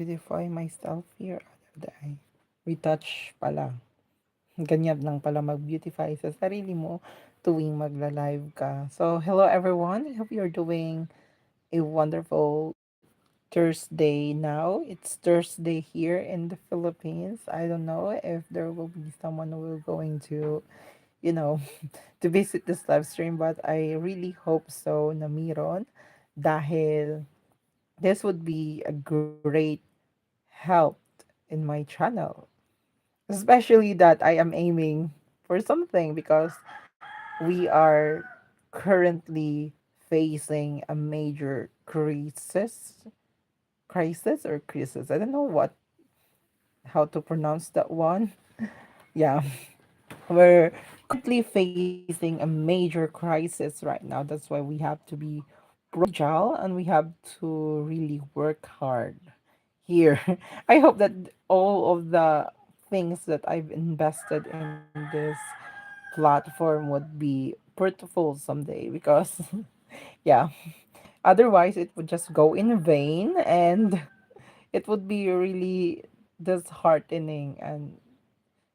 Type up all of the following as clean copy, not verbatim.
beautify myself here out of the eye. Retouch pala. Ganyan lang pala mag-beautify sa sarili mo tuwing magla-live ka. So, hello everyone. I hope you're doing a wonderful Thursday now. It's Thursday here in the Philippines. I don't know if there will be someone who will going to, you know, to visit this live stream, but I really hope so na meron dahil this would be a great help in my channel. Especially that I am aiming for something because we are currently facing a major crisis or crisis. I don't know what how to pronounce that one. Yeah, we're currently facing a major crisis right now. That's why we have to be agile and we have to really work hard here. I hope that all of the things that I've invested in this platform would be fruitful someday because yeah, otherwise it would just go in vain and it would be really disheartening and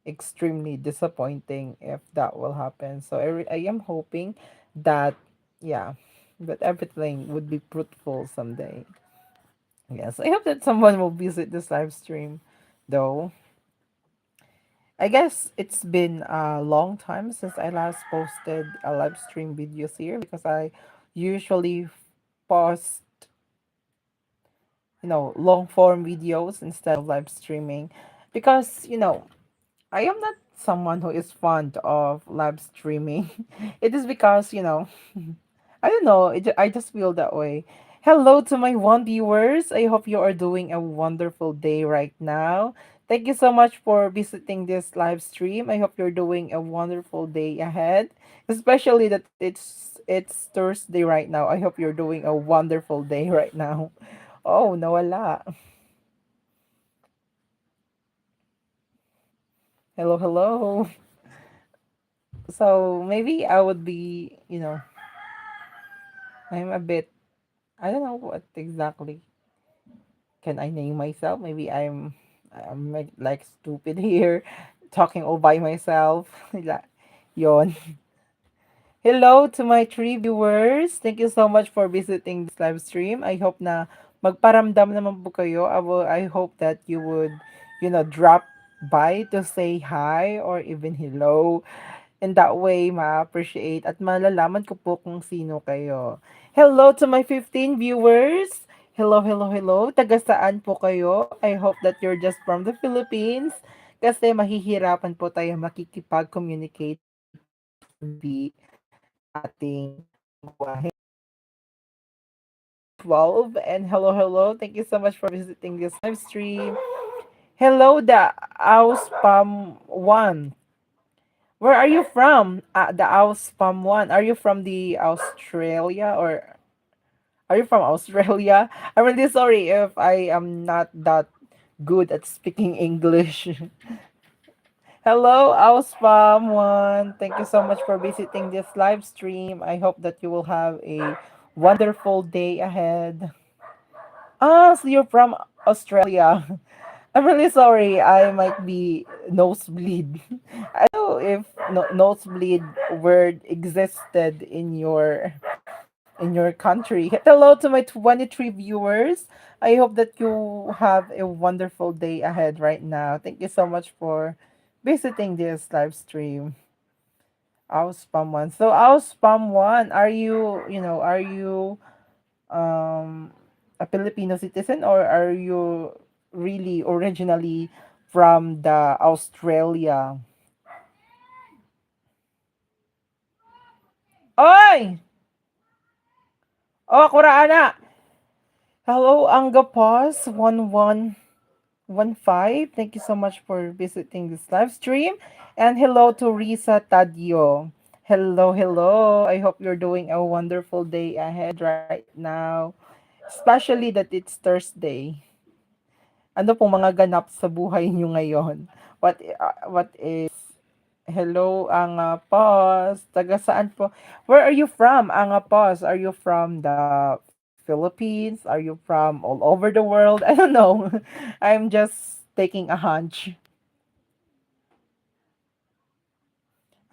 extremely disappointing if that will happen. So I am hoping that yeah, that everything would be fruitful someday. Yes, I hope that someone will visit this live stream though. I guess it's been a long time since I last posted a live stream videos here because I usually post, long form videos instead of live streaming because, I am not someone who is fond of live streaming. It is because, I don't know, I just feel that way. Hello to my one viewers. I hope you are doing a wonderful day right now. Thank you so much for visiting this live stream. I hope you're doing a wonderful day ahead, especially that it's Thursday right now. I hope you're doing a wonderful day right now. Oh, nawala. Hello, hello. So maybe I would be, I'm a bit, I don't know what exactly can I name myself. Maybe I'm like stupid here, talking all by myself. Yon. Hello to my three viewers. Thank you so much for visiting this live stream. I hope na magparamdam naman po kayo. I hope that you would, drop by to say hi or even hello. And that way, ma-appreciate at malalaman ko po kung sino kayo. Hello to my 15 viewers. Hello, hello, hello. Taga saan po kayo? I hope that you're just from the Philippines kasi mahihirapan po tayo makikipag-communicate kung hindi ating lengguwahe. 12 and hello, hello. Thank you so much for visiting this live stream. Hello, the Auspam one. Where are you from? The Auspam one. Are you from the Australia or are you from Australia? I'm really sorry if I am not that good at speaking English. Hello, Auspam one. Thank you so much for visiting this live stream. I hope that you will have a wonderful day ahead. Ah, so you're from Australia. I'm really sorry. I might be nosebleed. I don't know if nosebleed word existed in your country. Hello to my 23 viewers. I hope that you have a wonderful day ahead right now. Thank you so much for visiting this live stream. I'll spam one. So I'll spam one. Are you um a Filipino citizen or are you really originally from the Australia? Oy! Oh, Kuraana! Hello, Angapos 1115. Thank you so much for visiting this live stream. And hello to Risa Tadio. Hello, hello. I hope you're doing a wonderful day ahead right now. Especially that it's Thursday. Ano pong mga ganap sa buhay niyo ngayon? What is hello, Anga Pos. Taga saan po? Where are you from, Anga Pos? Are you from the Philippines? Are you from all over the world? I don't know. I'm just taking a hunch.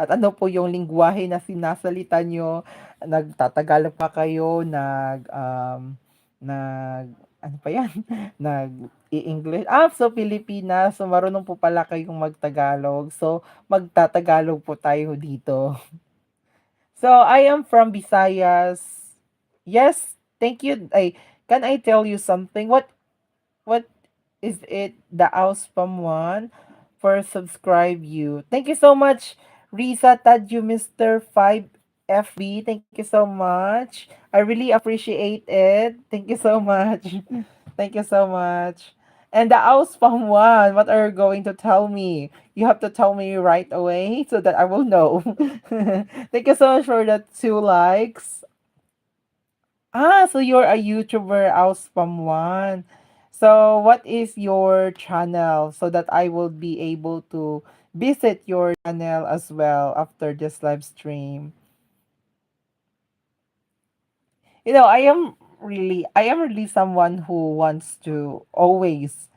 At ano po yung lengguwahe na sinasalita niyo? Nagtatagalog pa kayo, nag ano pa yan? Nag-i-English. So Pilipinas. So marunong po pala kayong magtagalog. So magtatagalog po tayo dito. So I am from Visayas. Yes, thank you. Can I tell you something? What is it, the Auspam one, for subscribe you? Thank you so much, Risa Tadju, Mr. 5FB. Thank you so much. I really appreciate it. Thank you so much. Thank you so much. And the Auspam one, what are you going to tell me? You have to tell me right away so that I will know. Thank you so much for the 2 likes. So you're a YouTuber, Auspam one. So what is your channel so that I will be able to visit your channel as well after this live stream? I am really someone who wants to always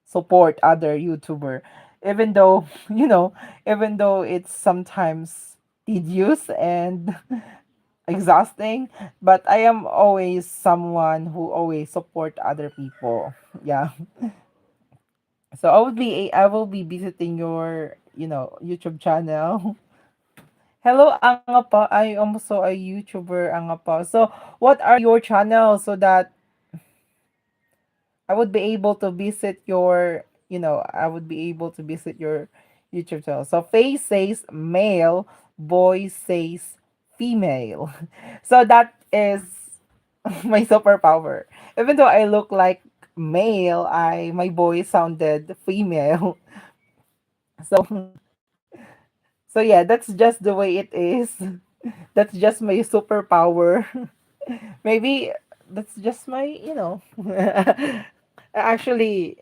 support other YouTuber, even though even though it's sometimes tedious and exhausting, but I am always someone who always support other people. Yeah. So I will be visiting your YouTube channel. Hello, Anga pa. I am also a YouTuber, Anga pa. So what are your channels so that I would be able to visit your YouTube channel. So face says male, boy says female. So that is my superpower. Even though I look like male, my voice sounded female. So so yeah, that's just the way it is. That's just my superpower. Maybe that's just my, actually,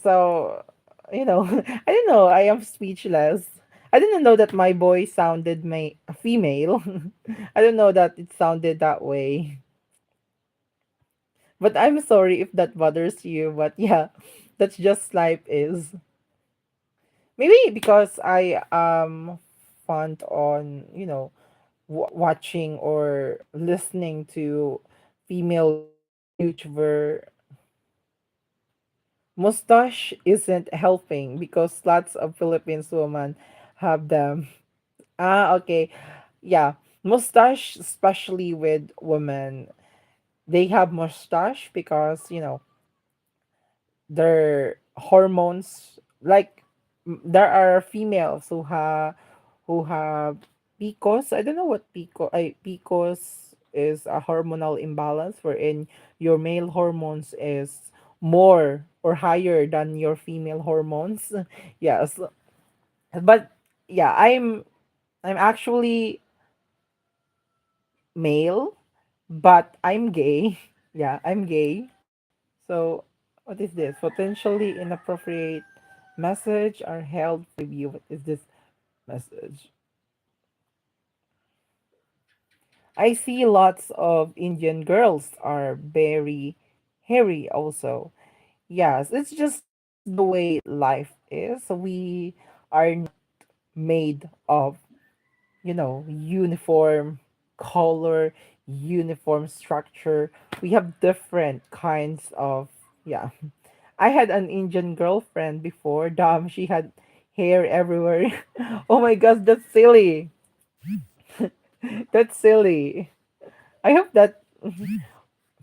so, I don't know. I am speechless. I didn't know that my voice sounded female. I don't know that it sounded that way. But I'm sorry if that bothers you. But yeah, that's just life is. Maybe because I am fond on, watching or listening to female YouTuber. Mustache isn't helping because lots of Philippines women have them. Okay. Yeah. Mustache, especially with women, they have mustache because, their hormones, like, there are females who have PCOS. I don't know what PCOS is, a hormonal imbalance wherein your male hormones is more or higher than your female hormones. Yes, but yeah, I'm actually male, but I'm gay. Yeah, I'm gay. So what is this? Potentially inappropriate message are held for review. What is this message? I see lots of Indian girls are very hairy also. Yes, it's just the way life is. We are not made of, uniform color, uniform structure. We have different kinds of, yeah. I had an Indian girlfriend before. Damn, she had hair everywhere. Oh my gosh, that's silly. That's silly. I hope that.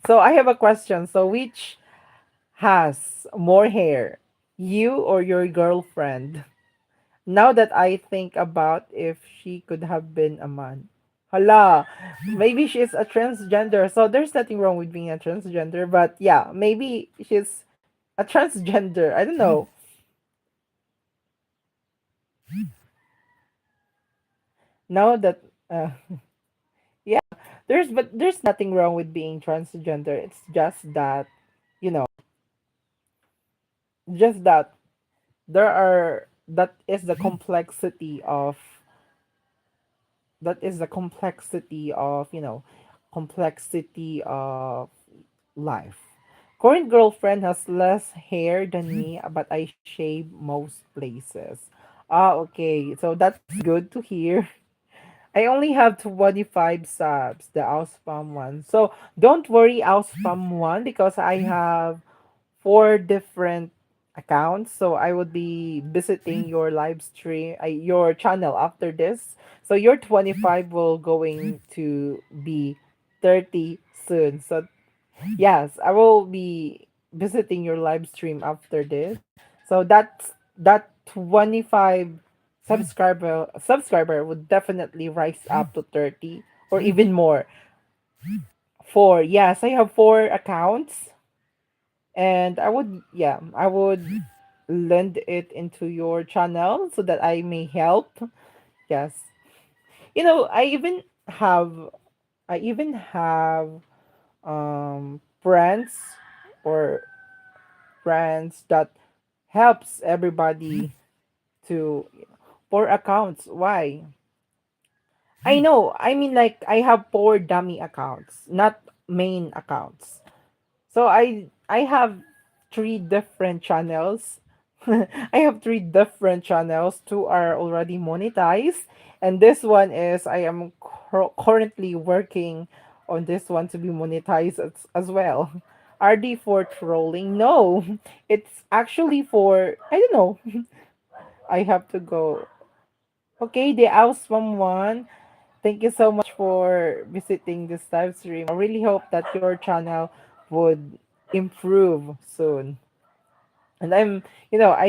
So I have a question. So which has more hair, you or your girlfriend? Now that I think about if she could have been a man. Hala, maybe she's a transgender. So there's nothing wrong with being a transgender. But yeah, maybe she's a transgender. I don't know. Now that, uh, yeah, there's nothing wrong with being transgender. It's you know, just that that is the complexity of, complexity of life. Current girlfriend has less hair than me, but I shave most places. Ah, okay. So that's good to hear. I only have 25 subs, the Auspam one. So don't worry, Auspam one, because I have four different accounts. So I would be visiting your live stream, your channel after this. So your 25 will going to be 30 soon. So yes, I will be visiting your live stream after this. So that 25 subscriber would definitely rise up to 30 or even more. Four. Yes, I have four accounts, and I would lend it into your channel so that I may help. Yes. You know, I even have friends or friends that helps everybody to for accounts. Why? I know. I mean, like I have four dummy accounts, not main accounts. So I have three different channels. I have three different channels. Two are already monetized, and this one is I am currently working on this one to be monetized as well. Are they for trolling? No, it's actually for I don't know. I have to go. Okay, the awesome one. Thank you so much for visiting this live stream. I really hope that your channel would improve soon. And I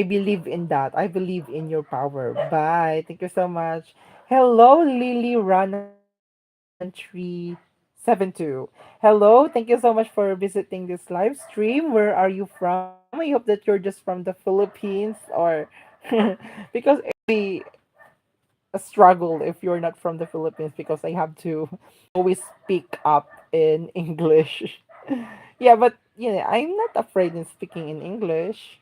believe in that. I believe in your power. Bye. Thank you so much. Hello, Lily Rana1372. Hello. Thank you so much for visiting this live stream. Where are you from? I hope that you're just from the Philippines or because it would be a struggle if you're not from the Philippines because I have to always speak up in English. Yeah, but I'm not afraid in speaking in English.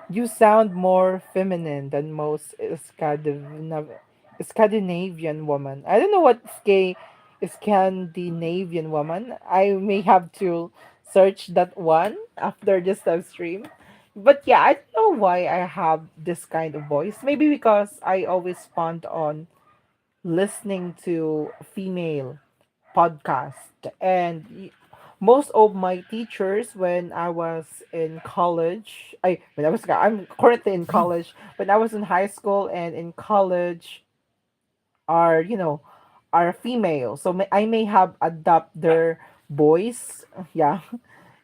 You sound more feminine than most Scandinavian woman. I don't know what Scandinavian woman. I may have to search that one after this live stream. But yeah, I don't know why I have this kind of voice. Maybe because I always found on listening to female podcast most of my teachers when I was in college I'm currently in college when I was in high school and in college are are female so I may have adopt their voice yeah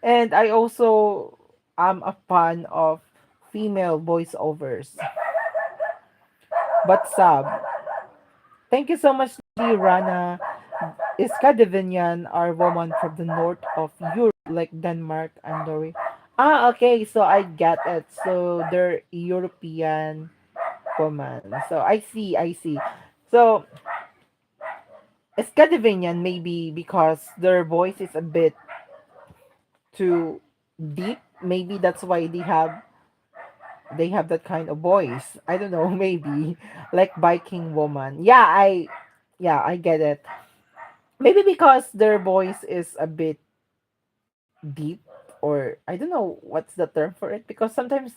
and I also am a fan of female voiceovers but sub thank you so much Lady Rana. Scandinavian are women from the north of Europe, like Denmark and Norway. Ah, okay, so I get it. So they're European women. So I see. So Scandinavian maybe because their voice is a bit too deep. Maybe that's why they have that kind of voice. I don't know, maybe like Viking woman. Yeah, I get it. Maybe because their voice is a bit deep or I don't know what's the term for it because sometimes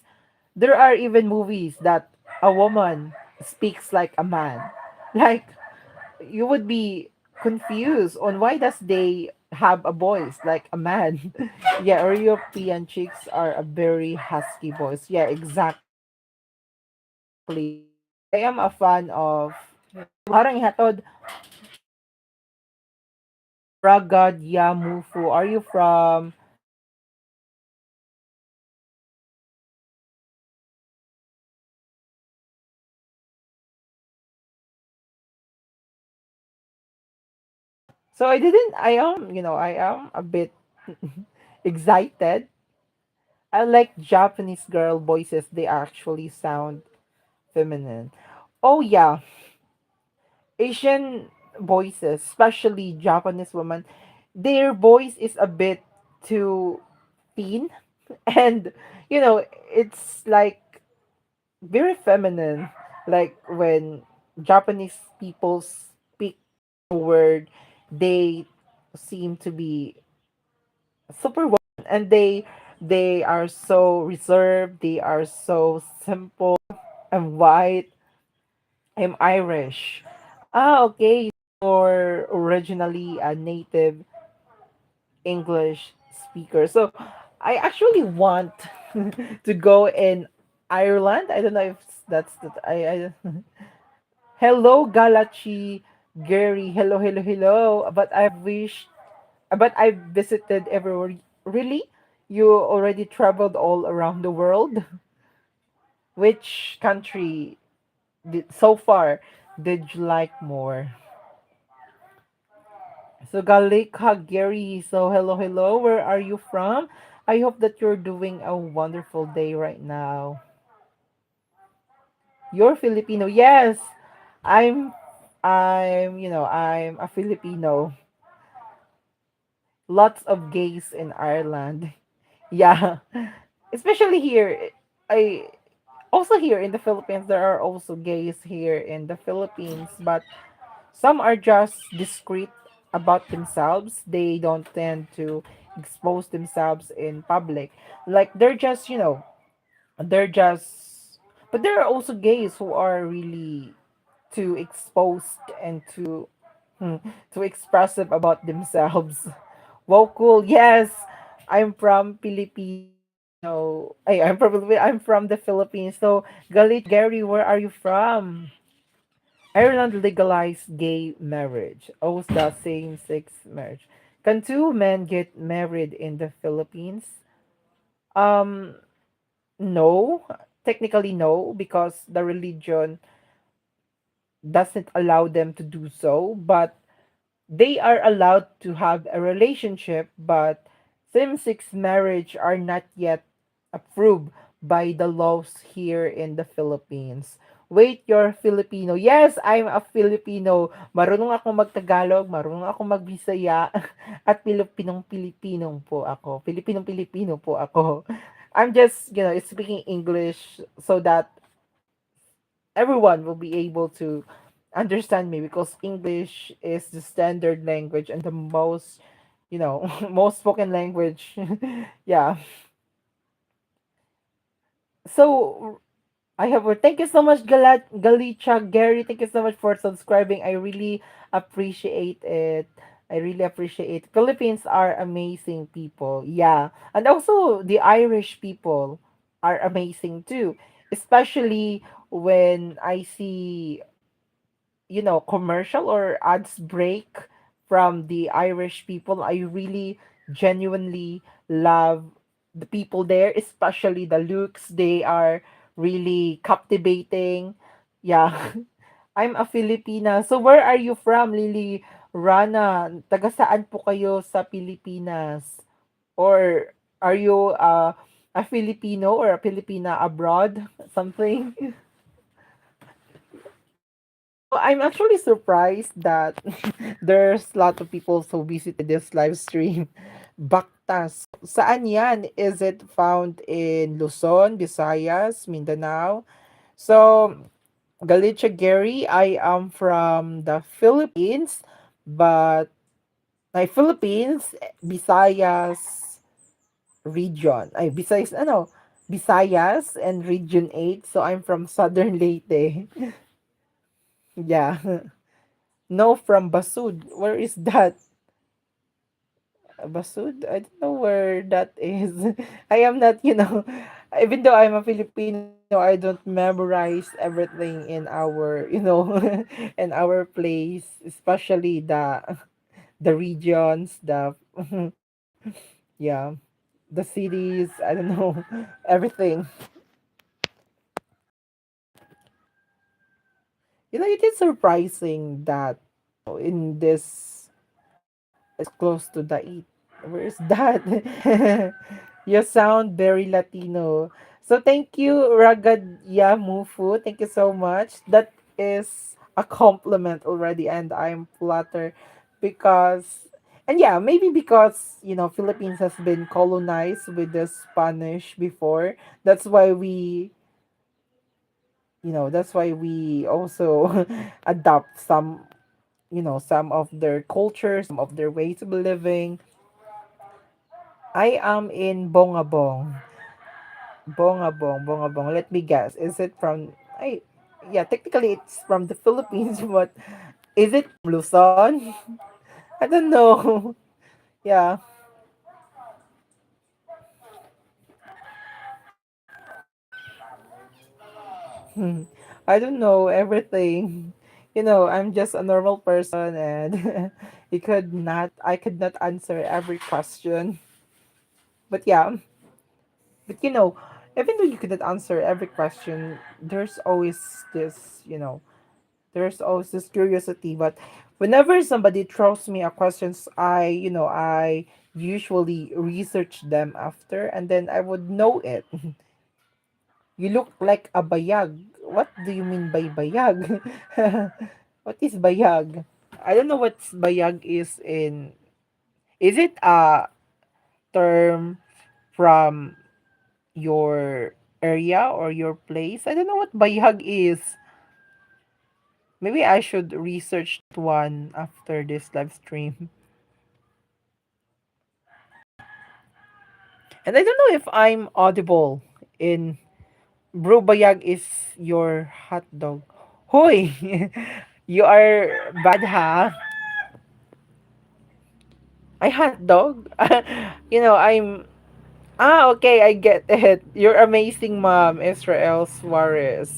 there are even movies that a woman speaks like a man. Like you would be confused on why does they have a voice like a man. Yeah, European chicks are a very husky voice. Yeah, exactly. I am a fan of Harang Hatod Ragad Yamufu. Are you from So I am a bit excited. I like Japanese girl voices. They actually sound feminine. Oh yeah, Asian voices, especially Japanese women, their voice is a bit too thin and it's like very feminine like when Japanese people speak word, they seem to be super well, and they are so reserved, they are so simple and white. I'm Irish. Ah, okay. Or originally a native English speaker. So I actually want to go in Ireland. I don't know if that's the I hello Galachi Gary. Hello, hello, hello. But I've visited everywhere. Really? You already traveled all around the world? Which country did so far did you like more? So Galika Gary, so hello, hello. Where are you from? I hope that you're doing a wonderful day right now. You're Filipino. Yes. I'm I'm a Filipino. Lots of gays in Ireland. Yeah. Especially here. I also here in the Philippines there are also gays here in the Philippines, but some are just discreet about themselves. They don't tend to expose themselves in public. Like they're just but there are also gays who are really too exposed and hmm, too expressive about themselves. Wow, cool. Yes, I'm from Filipino. I'm from the Philippines. So, Galicia Gary, where are you from? Ireland legalized gay marriage. Oh, the same-sex marriage. Can two men get married in the Philippines? Um, no. Technically, no, because the religion doesn't allow them to do so. But they are allowed to have a relationship, but same-sex marriage are not yet approved by the laws here in the Philippines. Wait, you're Filipino. Yes, I'm a Filipino. Marunong akong magtagalog, marunong akong magbisaya, at Pilipinong-Pilipinong po ako. Pilipinong-Pilipino po ako. I'm just, speaking English so that everyone will be able to understand me because English is the standard language and the most, most spoken language. Yeah. So I have thank you so much, Galicia Gary. Thank you so much for subscribing. I really appreciate it. I really appreciate it. Philippines are amazing people. Yeah. And also the Irish people are amazing too. Especially when I see commercial or ads break from the Irish people. I really genuinely love the people there, especially the looks. They are really captivating. Yeah. I'm a Filipina. So where are you from, Lily Rana? Taga saan po kayo sa Pilipinas? Or are you a Filipino or a Filipina abroad? Something? So I'm actually surprised that there's a lot of people who visited this live stream. Bactas. Saan yan? Is it found in Luzon, Visayas, Mindanao? So, Galicia Gary, I am from the Philippines, but my Philippines, Visayas region. Ay, Visayas and Region 8. So, I'm from Southern Leyte. Yeah. No, from Basud. Where is that? Basud? I don't know where that is. I am not, even though I'm a Filipino, I don't memorize everything in our, in our place, especially the regions, yeah, the cities, I don't know, everything. It is surprising that in this is close to the eat. Where is that? You sound very Latino. So thank you, Ragad Yamufu. Thank you so much. That is a compliment already, and I'm flattered because, and yeah, maybe because Philippines has been colonized with the Spanish before. That's why we also adopt some some of their culture, some of their ways of living. I am in Bongabong. Bongabong. Let me guess. Is it from I yeah, technically it's from the Philippines, but is it from Luzon? I don't know. Yeah. I don't know everything. I'm just a normal person, and I could not answer every question. But yeah, but even though you couldn't answer every question, there's always this curiosity. But whenever somebody throws me a questions, I usually research them after, and then I would know it. You look like a bayag. What do you mean by bayag? What is bayag? I don't know what bayag is in. Is it a term from your area or your place? I don't know what bayag is. Maybe I should research that one after this live stream. And I don't know if I'm audible in bro bayag is your hot dog. Hoy, you are bad, ha? I hot dog. I'm okay. I get it. You're amazing, mom, Israel Suarez.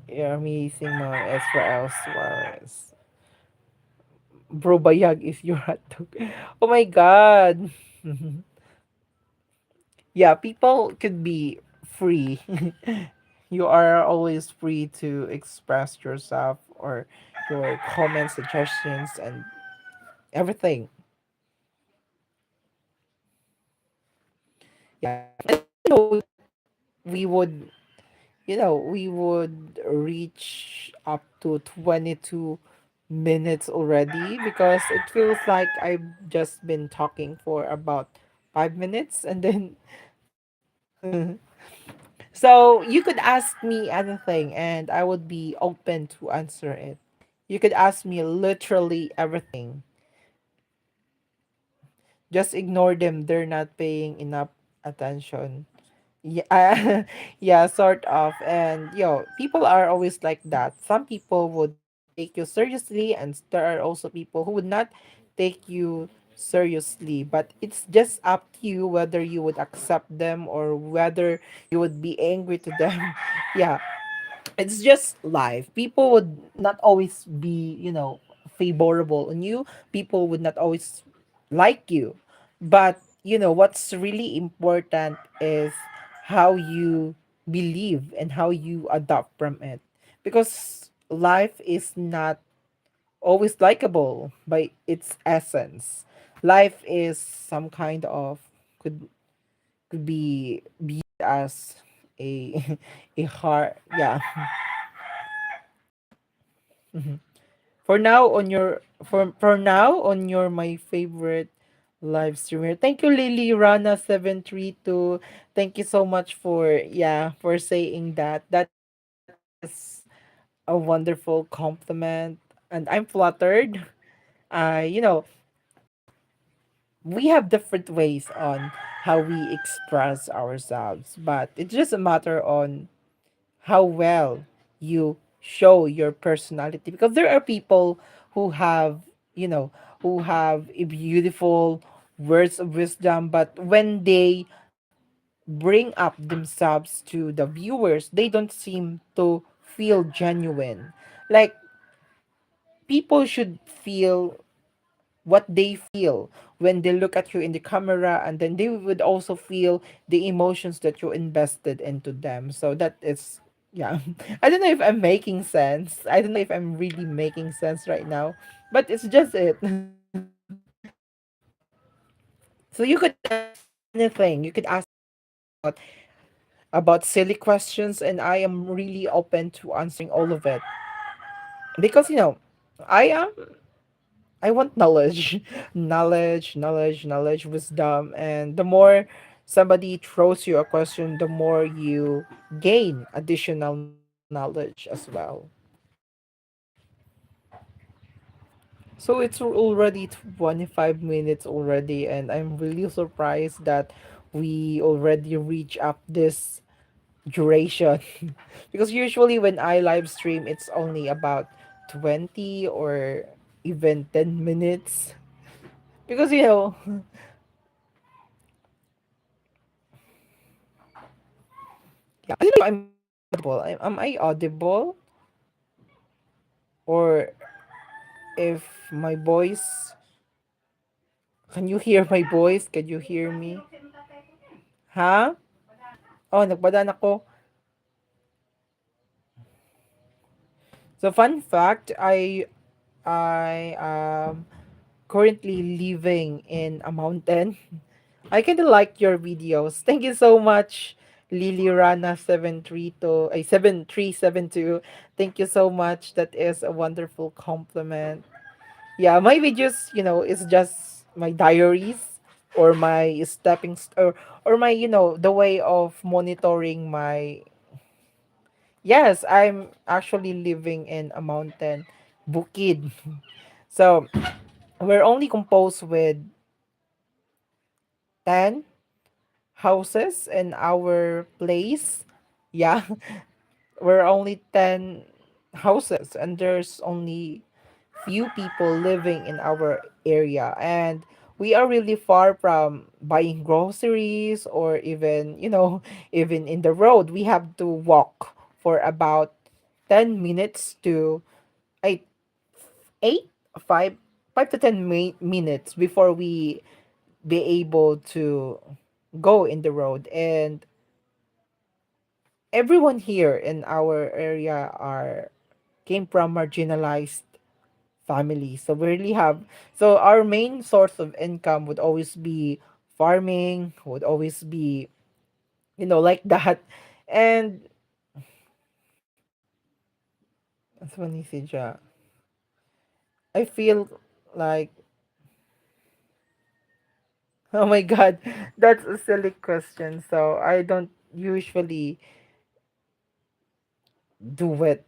You're amazing, mom, Israel Suarez. Bro bayag is your hot dog. Oh my god. Yeah, people could be free. You are always free to express yourself or your comments, suggestions, and everything. Yeah, I know we would, we would reach up to 22 minutes already because it feels like I've just been talking for about 5 minutes and then so you could ask me anything and I would be open to answer it. You could ask me literally everything. Just ignore them. They're not paying enough attention. Yeah, yeah, sort of. And people are always like that. Some people would take you seriously, and there are also people who would not take you seriously. But it's just up to you whether you would accept them or whether you would be angry to them. Yeah, it's just life. People would not always be, favorable on you. People would not always like you. But, what's really important is how you believe and how you adopt from it. Because life is not always likable by its essence. Life is some kind of could be viewed as a a hard, yeah. Mhm. For now on your my favorite live streamer. Thank you, Lily Rana 732. Thank you so much for for saying that. That is a wonderful compliment and I'm flattered. We have different ways on how we express ourselves, but it's just a matter on how well you show your personality because there are people who have you know who have a beautiful words of wisdom, but when they bring up themselves to the viewers they don't seem to feel genuine. Like, people should feel what they feel when they look at you in the camera, and then they would also feel the emotions that you invested into them. So that is, yeah. I don't know if I'm making sense. I don't know if I'm really making sense right now, but it's just it. So you could ask me anything. You could ask about silly questions, and I am really open to answering all of it because I am I want knowledge, knowledge, wisdom, and the more somebody throws you a question, the more you gain additional knowledge as well. So it's already 25 minutes already, and I'm really surprised that we already reach up this duration. Because usually when I live stream, it's only about 20 or even 10 minutes. Because, yeah, I don't know if I'm audible. Am I audible? Or if my voice, can you hear my voice? Can you hear me? Ha? Oh, nagpadaan ako. So fun fact, I currently living in a mountain. I kind of like your videos. Thank you so much, Lily Rana 732 7372. Thank you so much. That is a wonderful compliment. Yeah, my videos, is just my diaries or my or my, the way of monitoring my. Yes, I'm actually living in a mountain, Bukid. So, we're only composed with 10 houses in our place. Yeah, we're only 10 houses, and there's only few people living in our area, and we are really far from buying groceries, or even, even in the road we have to walk for about 10 minutes to 8 8 5 5 to 10 minutes before we be able to go in the road. And everyone here in our area are came from marginalized families, so we really have, so our main source of income would always be farming, would always be, like that. And that's funny, Sija. I feel like, oh my god, that's a silly question, so I don't usually do it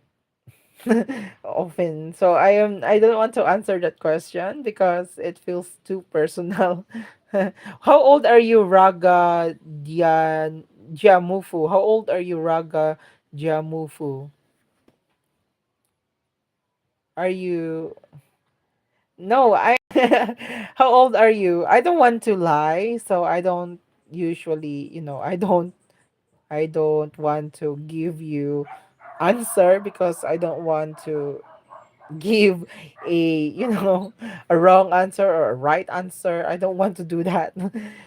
often. So I don't want to answer that question because it feels too personal. How old are you, Raga Diamufu? How old are you, Raga Diamufu? Are you No, I how old are you? I don't want to lie, so I don't usually, I don't want to give you answer because I don't want to give a a wrong answer or a right answer. I don't want to do that.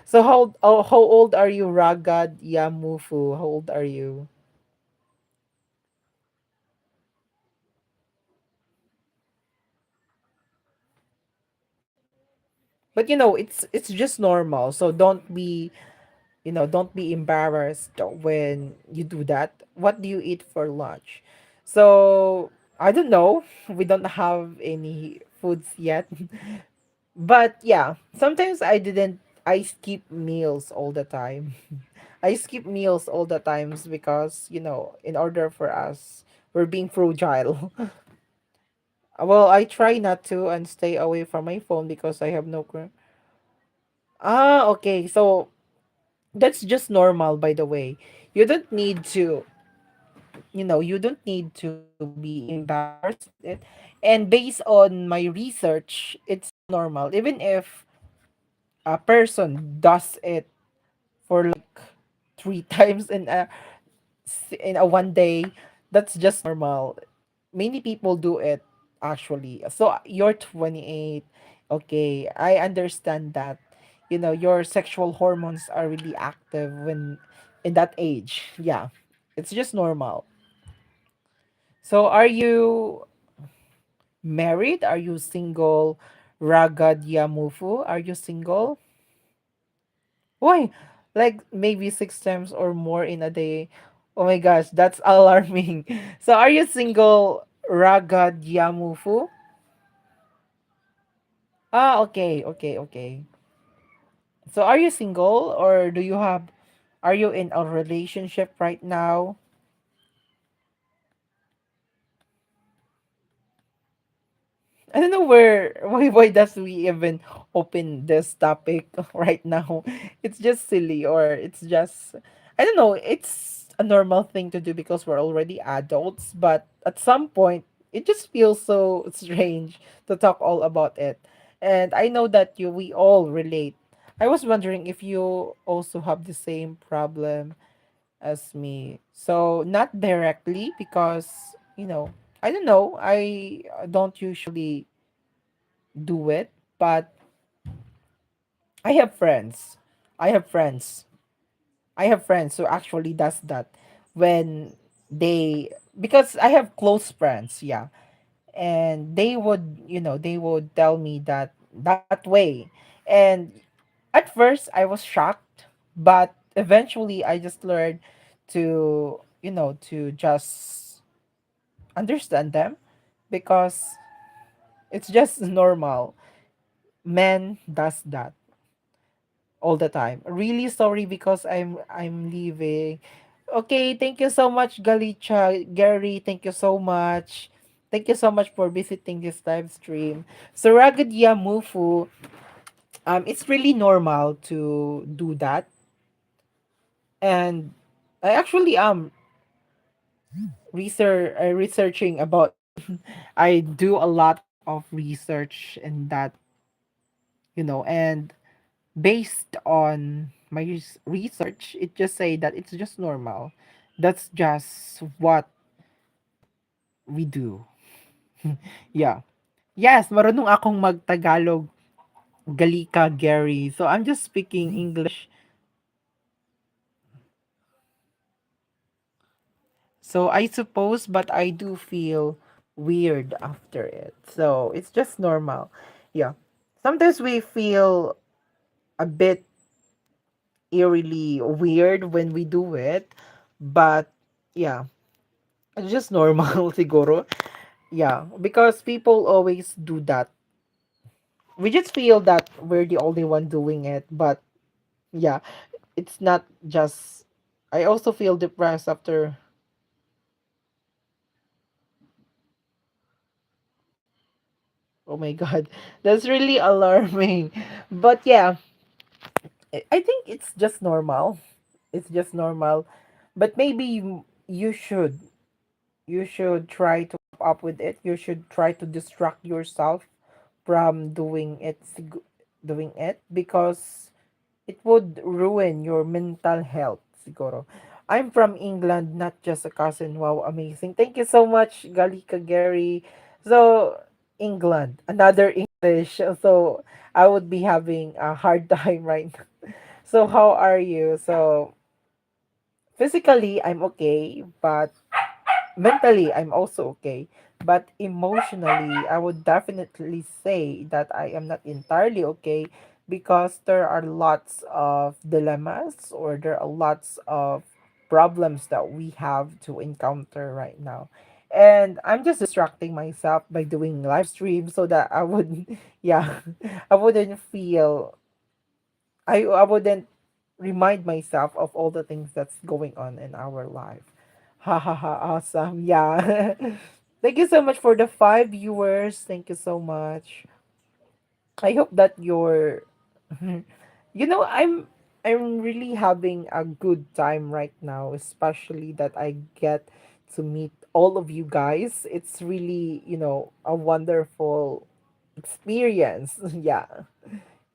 So how old are you, Ragad Yamufu? How old are you? But it's just normal. So don't be embarrassed when you do that. What do you eat for lunch? So I don't know. We don't have any foods yet. But yeah, sometimes I skip meals all the time. I skip meals all the times because, in order for us, we're being fragile. Well, I try not to and stay away from my phone because I have no okay. So that's just normal, by the way. You don't need to, be embarrassed with it. And based on my research, it's normal. Even if a person does it for like three times in a one day, that's just normal. Many people do it actually. So you're 28. Okay, I understand that. Your sexual hormones are really active when in that age. Yeah. It's just normal. So are you married? Are you single? Ragad Yamufu? Are you single? Why? Like maybe six times or more in a day. Oh my gosh, that's alarming. So are you single, Raga Diamufu? Okay, okay, okay. So are you single, or are you in a relationship right now? I don't know why does we even open this topic right now. It's just silly, or it's just, I don't know, it's a normal thing to do because we're already adults, but at some point it just feels so strange to talk all about it. And I know that you we all relate. I was wondering if you also have the same problem as me. So not directly because, I don't know, I don't usually do it, but I have friends. I have friends. I have friends who actually does that when they, because I have close friends, yeah. And they would, they would tell me that way. And at first I was shocked, but eventually I just learned to just understand them because it's just normal. Men does that all the time. Really sorry because I'm leaving. Okay, thank you so much, Galicia. Gary, thank you so much. Thank you so much for visiting this live stream. So Ragged Yamufu, it's really normal to do that. And I actually researching about I do a lot of research in that, and based on my research, it just say that it's just normal. That's just what we do. Yeah. Yes, marunong akong magtagalog. Galika, Gary. So I'm just speaking English. So I suppose, but I do feel weird after it. So it's just normal. Yeah. Sometimes we feel a bit eerily weird when we do it, but yeah, it's just normal siguro. Yeah, because people always do that. We just feel that we're the only one doing it, but yeah, it's not just. I also feel depressed after. Oh my god, that's really alarming. But yeah, I think it's just normal. It's just normal. But maybe you should try to keep up with it. You should try to distract yourself from doing it because it would ruin your mental health, siguro. I'm from England, not just a cousin. Wow, amazing. Thank you so much, Galika Gary. So, England, another English. So, I would be having a hard time right now. So, how are you? So, physically, I'm okay, but mentally, I'm also okay. But emotionally, I would definitely say that I am not entirely okay because there are lots of dilemmas, or there are lots of problems that we have to encounter right now. And I'm just distracting myself by doing live streams so that I would, yeah, I wouldn't feel, I wouldn't remind myself of all the things that's going on in our life. Ha ha ha, awesome. Yeah. Thank you so much for the 5 viewers. Thank you so much. I hope that you're I'm really having a good time right now, especially that I get to meet all of you guys. It's really, a wonderful experience. Yeah.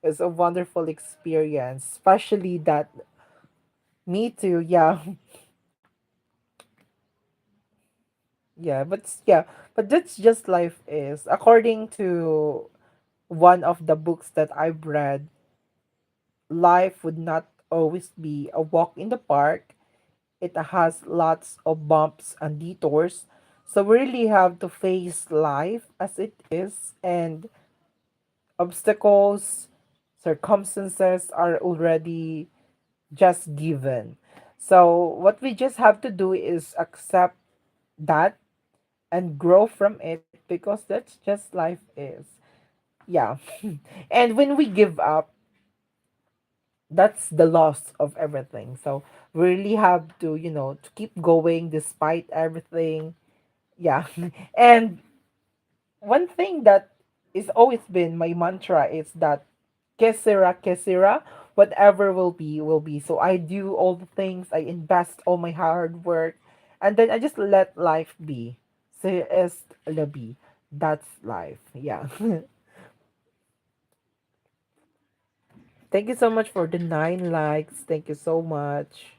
It's a wonderful experience, especially that me too. Yeah. Yeah, but that's just life is. According to one of the books that I've read, life would not always be a walk in the park. It has lots of bumps and detours. So we really have to face life as it is, and obstacles, circumstances are already just given. So what we just have to do is accept that and grow from it because that's just life is. Yeah. And when we give up, that's the loss of everything. So we really have to, to keep going despite everything. Yeah. And one thing that it's always been my mantra. It's that kesera, whatever will be. So I do all the things, I invest all my hard work, and then I just let life be. So es labi. That's life. Yeah. Thank you so much for the 9 likes. Thank you so much.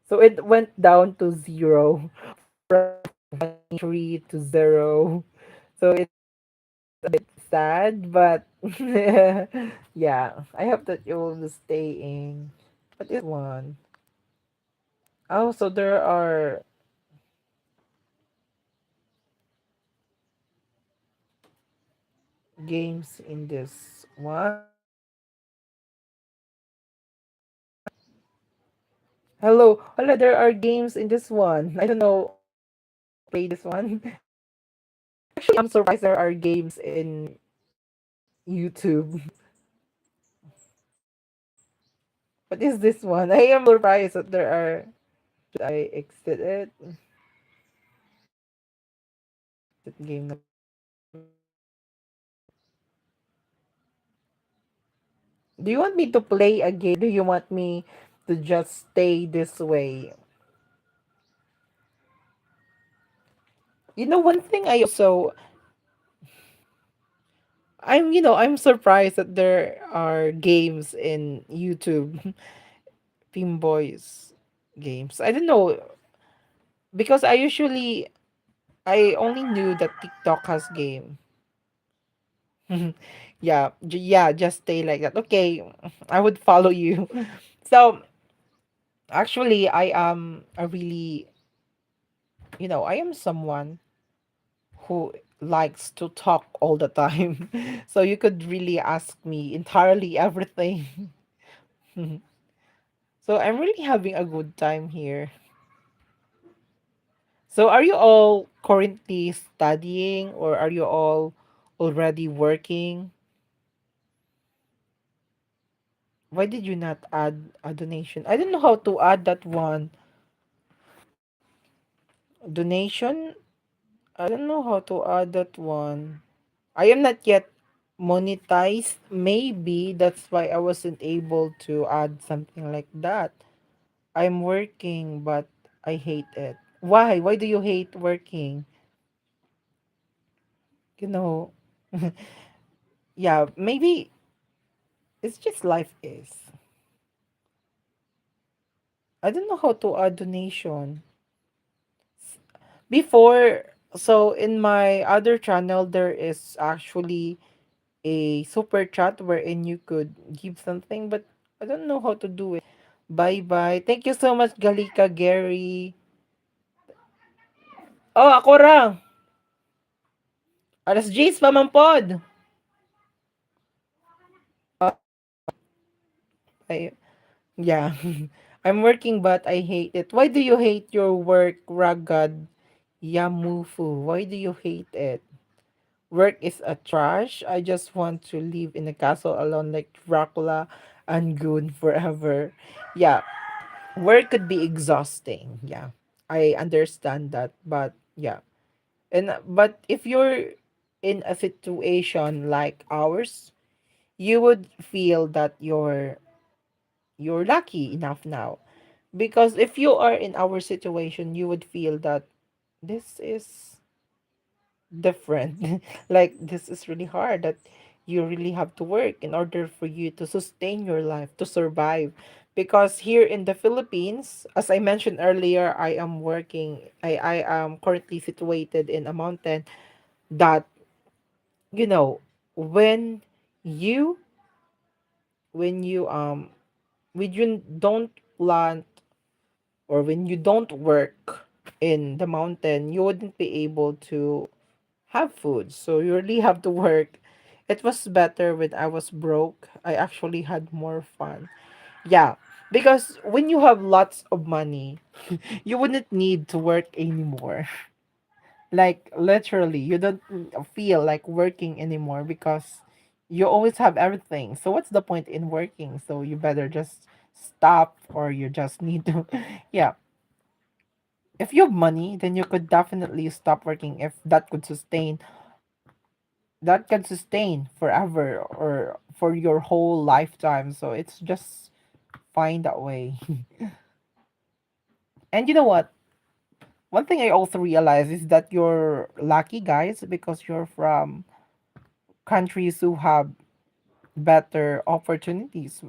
So it went down to zero from 3 to 0. So it's a bit sad, but yeah, I hope that you will be staying. What is one? Oh, so there are games in this one. Hello, hello. There are games in this one. I don't know. Play this one. Actually, I'm surprised there are games in YouTube. What is this one? I am surprised that there are. Should I exit it? Game. Do you want me to play a game? Do you want me to just stay this way? You know, one thing I also I'm surprised that there are games in YouTube, Team Boys games. I don't know because I only knew that TikTok has game. Yeah, yeah, just stay like that. Okay, I would follow you. So actually, I am a really I am someone who likes to talk all the time. So you could really ask me entirely everything. So I'm really having a good time here. So are you all currently studying or are you all already working? Why did you not add a donation? I don't know how to add that one. Donation? I don't know how to add that one. I am not yet monetized. Maybe that's why I wasn't able to add something like that. I'm working, but I hate it. Why? Why do you hate working? You know, yeah, maybe it's just life is. I don't know how to add donation. Before, so in my other channel, there is actually a super chat wherein you could give something, but I don't know how to do it. Bye bye. Thank you so much, Galika Gary. Oh, ako ra. Alas J's pa man pod. Ah, yeah. I'm working but I hate it. Why do you hate your work, Ragad Yamufu? Why do you hate it? Work is a trash. I just want to live in a castle alone like Dracula and Goon forever. Yeah, work could be exhausting. Yeah, I understand that. But yeah, but if you're in a situation like ours, you would feel that you're lucky enough now. Because if you are in our situation, you would feel that this is different. Like this is really hard that you really have to work in order for you to sustain your life, to survive. Because here in the Philippines, as I mentioned earlier, I am currently situated in a mountain that, you know, when you when you don't plant or when you don't work in the mountain, you wouldn't be able to have food. So you really have to work. It was better when I was broke. I actually had more fun. Yeah, because when you have lots of money, you wouldn't need to work anymore. Like literally, you don't feel like working anymore because you always have everything. So what's the point in working? So you better just stop or you just need to yeah. If you have money, then you could definitely stop working if that could sustain that can sustain forever or for your whole lifetime. So it's just fine that way. And you know what? One thing I also realize is that you're lucky, guys, because you're from countries who have better opportunities.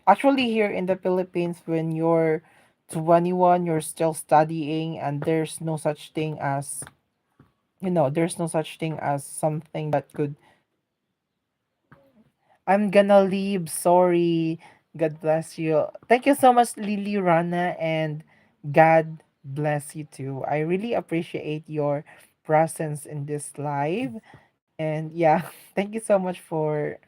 Actually, here in the Philippines, when you're 21, you're still studying, and there's no such thing as, there's no such thing as something that could, I'm gonna leave, sorry. God bless you. Thank you so much, Lily Rana, and God bless you too. I really appreciate your presence in this live. And yeah, thank you so much for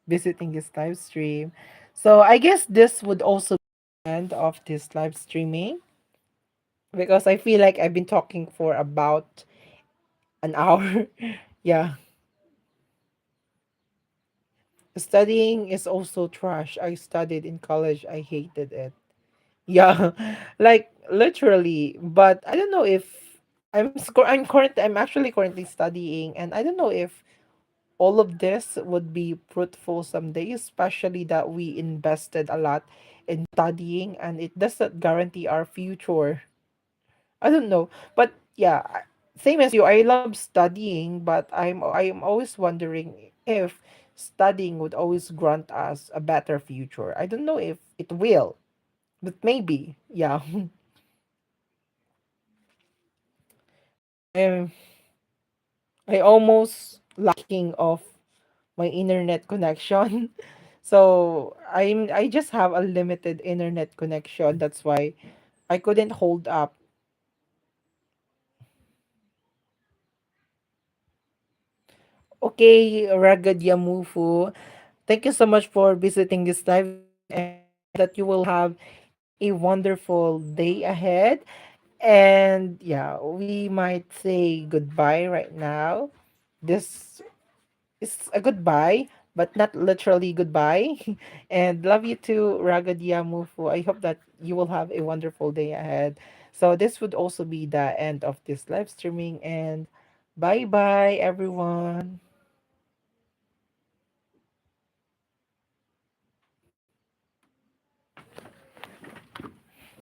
visiting this live stream. So I guess this would also be the end of this live streaming because I feel like I've been talking for about an hour. Yeah, studying is also trash. I studied in college. I hated it. Yeah, like literally. But I don't know if I'm actually currently studying, and I don't know if all of this would be fruitful someday, especially that we invested a lot in studying and it doesn't guarantee our future. I don't know. But yeah, same as you, I love studying, but I'm always wondering if studying would always grant us a better future. I don't know if it will, but maybe. Yeah. I'm I almost lacking of my internet connection. So I just have a limited internet connection. That's why I couldn't hold up. Okay, Ragad Yamufu. Thank you so much for visiting this live stream, and I hope that you will have a wonderful day ahead. And yeah, we might say goodbye right now. This is a goodbye, but not literally goodbye. And love you too, Ragadia Mufu. I hope that you will have a wonderful day ahead. So this would also be the end of this live streaming, and bye bye everyone.